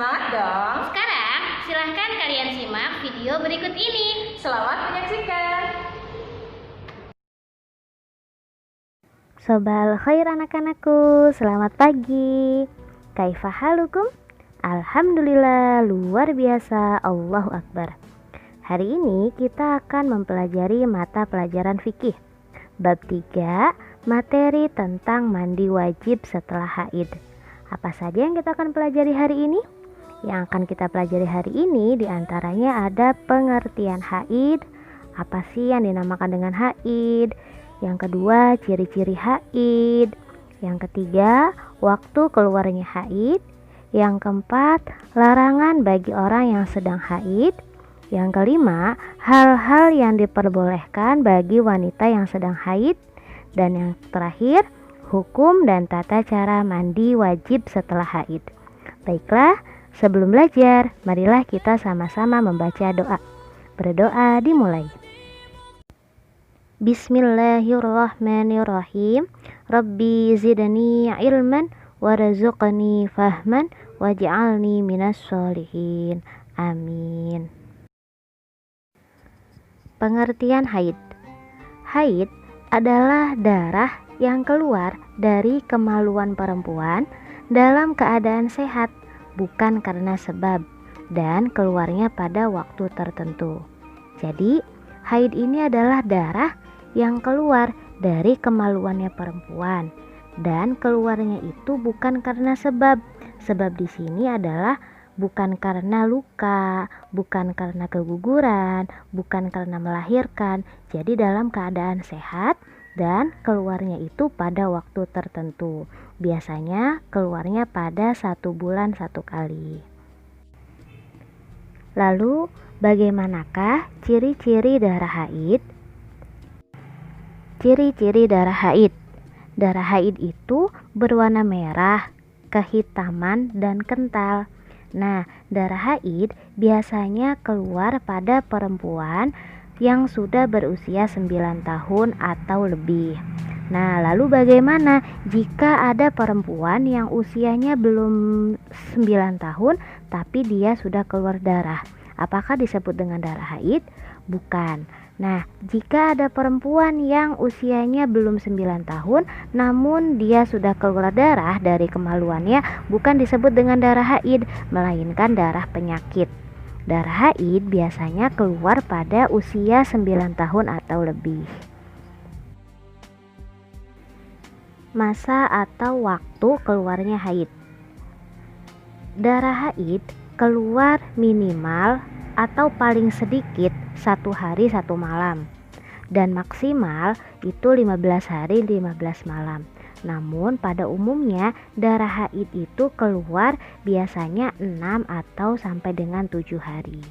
Semangat dong. Sekarang, silahkan kalian simak video berikut ini. Selamat menyaksikan. Sobal khair anak-anakku, selamat pagi. Kaifa halukum? Alhamdulillah, luar biasa, Allahu Akbar. Hari ini kita akan mempelajari mata pelajaran fikih. Bab 3, materi tentang mandi wajib setelah haid. Apa saja yang kita akan pelajari hari ini? Yang akan kita pelajari hari ini diantaranya ada pengertian haid. Apa sih yang dinamakan dengan haid? Yang kedua, ciri-ciri haid. Yang ketiga, waktu keluarnya haid. Yang keempat, larangan bagi orang yang sedang haid. Yang kelima, hal-hal yang diperbolehkan bagi wanita yang sedang haid. Dan yang terakhir, hukum dan tata cara mandi wajib setelah haid. Baiklah, sebelum belajar, marilah kita sama-sama membaca doa. Berdoa dimulai. Bismillahirrahmanirrahim. Rabbi zidni ilman warzuqni fahman waj'alni minas sholihin. Amin. Pengertian haid. Haid adalah darah yang keluar dari kemaluan perempuan dalam keadaan sehat, bukan karena sebab, dan keluarnya pada waktu tertentu. Jadi, haid ini adalah darah yang keluar dari kemaluannya perempuan, dan keluarnya itu bukan karena sebab. Sebab di sini adalah bukan karena luka, bukan karena keguguran, bukan karena melahirkan. Jadi dalam keadaan sehat dan keluarnya itu pada waktu tertentu. Biasanya keluarnya pada 1 bulan 1 kali. Lalu bagaimanakah ciri-ciri darah haid? Ciri-ciri darah haid. Darah haid itu berwarna merah, kehitaman, dan kental. Nah, darah haid biasanya keluar pada perempuan yang sudah berusia 9 tahun atau lebih. Nah, lalu bagaimana jika ada perempuan yang usianya belum 9 tahun tapi dia sudah keluar darah? Apakah disebut dengan darah haid? Bukan. Nah, jika ada perempuan yang usianya belum 9 tahun namun dia sudah keluar darah dari kemaluannya, bukan disebut dengan darah haid, melainkan darah penyakit. Darah haid biasanya keluar pada usia 9 tahun atau lebih. Masa atau waktu keluarnya haid. Darah haid keluar minimal atau paling sedikit 1 hari 1 malam, dan maksimal itu 15 hari 15 malam. Namun pada umumnya darah haid itu keluar biasanya 6 atau sampai dengan 7 hari.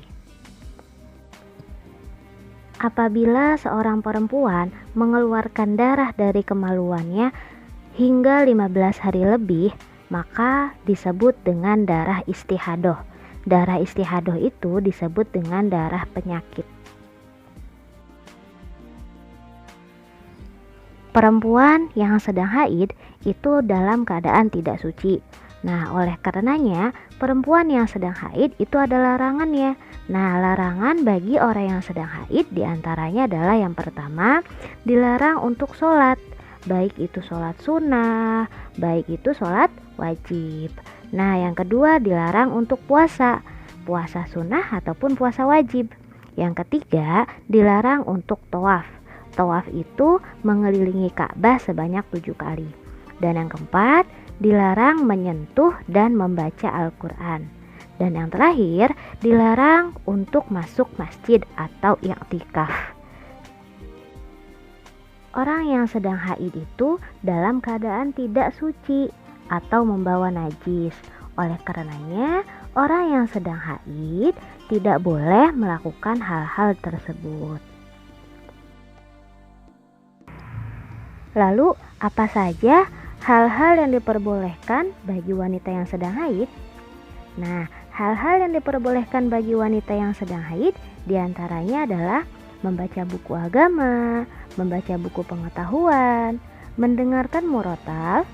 Apabila seorang perempuan mengeluarkan darah dari kemaluannya hingga 15 hari lebih, maka disebut dengan darah istihadoh. Darah istihadoh itu disebut dengan darah penyakit. Perempuan yang sedang haid itu dalam keadaan tidak suci. Nah, oleh karenanya perempuan yang sedang haid itu ada larangannya. Nah, larangan bagi orang yang sedang haid diantaranya adalah yang pertama, dilarang untuk sholat, baik itu sholat sunnah, baik itu sholat wajib. Nah, yang kedua dilarang untuk puasa sunnah ataupun puasa wajib. Yang ketiga dilarang untuk tawaf. Tawaf itu mengelilingi Ka'bah sebanyak 7 kali. Dan yang keempat, dilarang menyentuh dan membaca Al-Quran. Dan yang terakhir, dilarang untuk masuk masjid atau i'tikaf. Orang yang sedang haid itu dalam keadaan tidak suci atau membawa najis. Oleh karenanya, orang yang sedang haid tidak boleh melakukan hal-hal tersebut. Lalu, apa saja hal-hal yang diperbolehkan bagi wanita yang sedang haid? Nah, hal-hal yang diperbolehkan bagi wanita yang sedang haid diantaranya adalah membaca buku agama, membaca buku pengetahuan, mendengarkan murotal,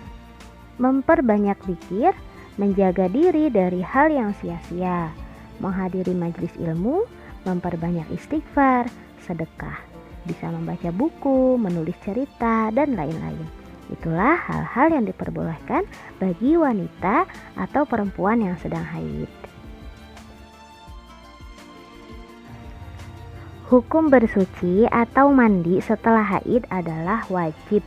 memperbanyak zikir, menjaga diri dari hal yang sia-sia, menghadiri majelis ilmu, memperbanyak istighfar, sedekah, bisa membaca buku, menulis cerita, dan lain-lain. Itulah hal-hal yang diperbolehkan bagi wanita atau perempuan yang sedang haid. Hukum bersuci atau mandi setelah haid adalah wajib.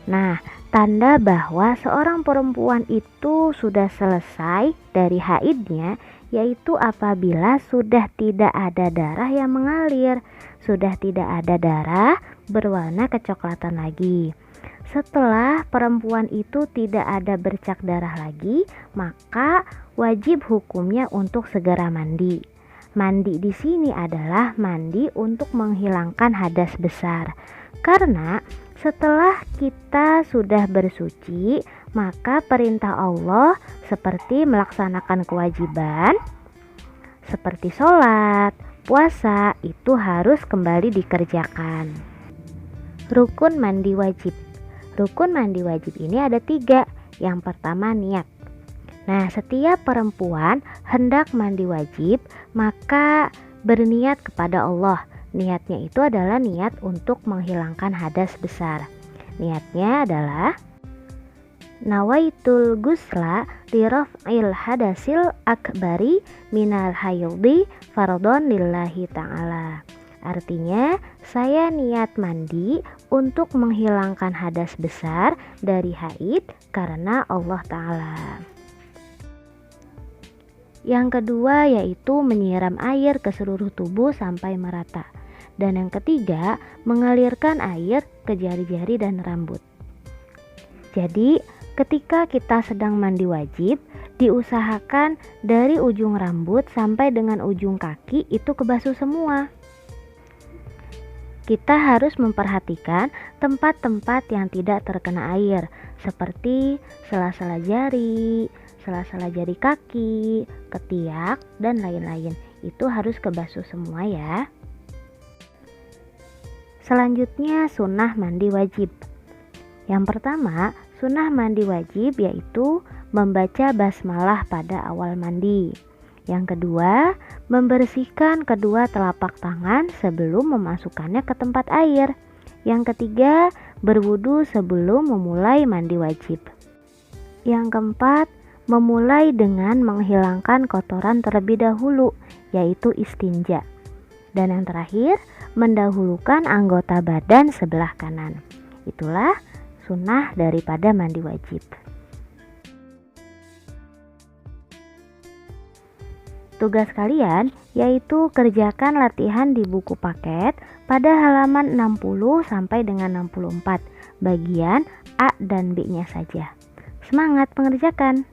Nah, tanda bahwa seorang perempuan itu sudah selesai dari haidnya yaitu apabila sudah tidak ada darah yang mengalir, sudah tidak ada darah berwarna kecoklatan lagi. Setelah perempuan itu tidak ada bercak darah lagi, maka wajib hukumnya untuk segera mandi. Mandi di sini adalah mandi untuk menghilangkan hadas besar. Karena setelah kita sudah bersuci, maka perintah Allah seperti melaksanakan kewajiban seperti sholat, puasa itu harus kembali dikerjakan. Rukun mandi wajib. Rukun mandi wajib ini ada 3. Yang pertama niat. Nah, setiap perempuan hendak mandi wajib, maka berniat kepada Allah. Niatnya itu adalah niat untuk menghilangkan hadas besar. Niatnya adalah nawaitul gusla liraf'il hadasil akbari minal haydhi fardhon lillahi ta'ala. Artinya, saya niat mandi untuk menghilangkan hadas besar dari haid karena Allah Ta'ala. Yang kedua yaitu menyiram air ke seluruh tubuh sampai merata. Dan yang ketiga, mengalirkan air ke jari-jari dan rambut. Jadi, ketika kita sedang mandi wajib, diusahakan dari ujung rambut sampai dengan ujung kaki itu kebasuh semua. Kita harus memperhatikan tempat-tempat yang tidak terkena air, seperti sela-sela jari, sela-sela jari kaki, ketiak, dan lain-lain. Itu harus kebasuh semua ya. Selanjutnya sunnah mandi wajib. Yang pertama, sunnah mandi wajib yaitu membaca basmalah pada awal mandi. Yang kedua, membersihkan kedua telapak tangan sebelum memasukkannya ke tempat air. Yang ketiga, berwudu sebelum memulai mandi wajib. Yang keempat, memulai dengan menghilangkan kotoran terlebih dahulu, yaitu istinja. Dan yang terakhir, mendahulukan anggota badan sebelah kanan. Itulah sunnah daripada mandi wajib. Tugas kalian yaitu kerjakan latihan di buku paket pada halaman 60 sampai dengan 64, bagian A dan B-nya saja. Semangat mengerjakan!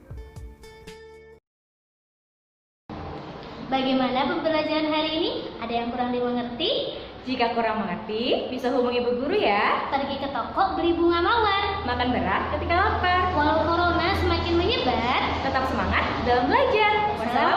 Bagaimana pembelajaran hari ini? Ada yang kurang dimengerti? Jika kurang mengerti, bisa hubungi Bu Guru ya. Pergi ke toko beli bunga mawar. Makan berat ketika lapar. Walau corona semakin menyebar, Tetap semangat dalam belajar. Wassalamualaikum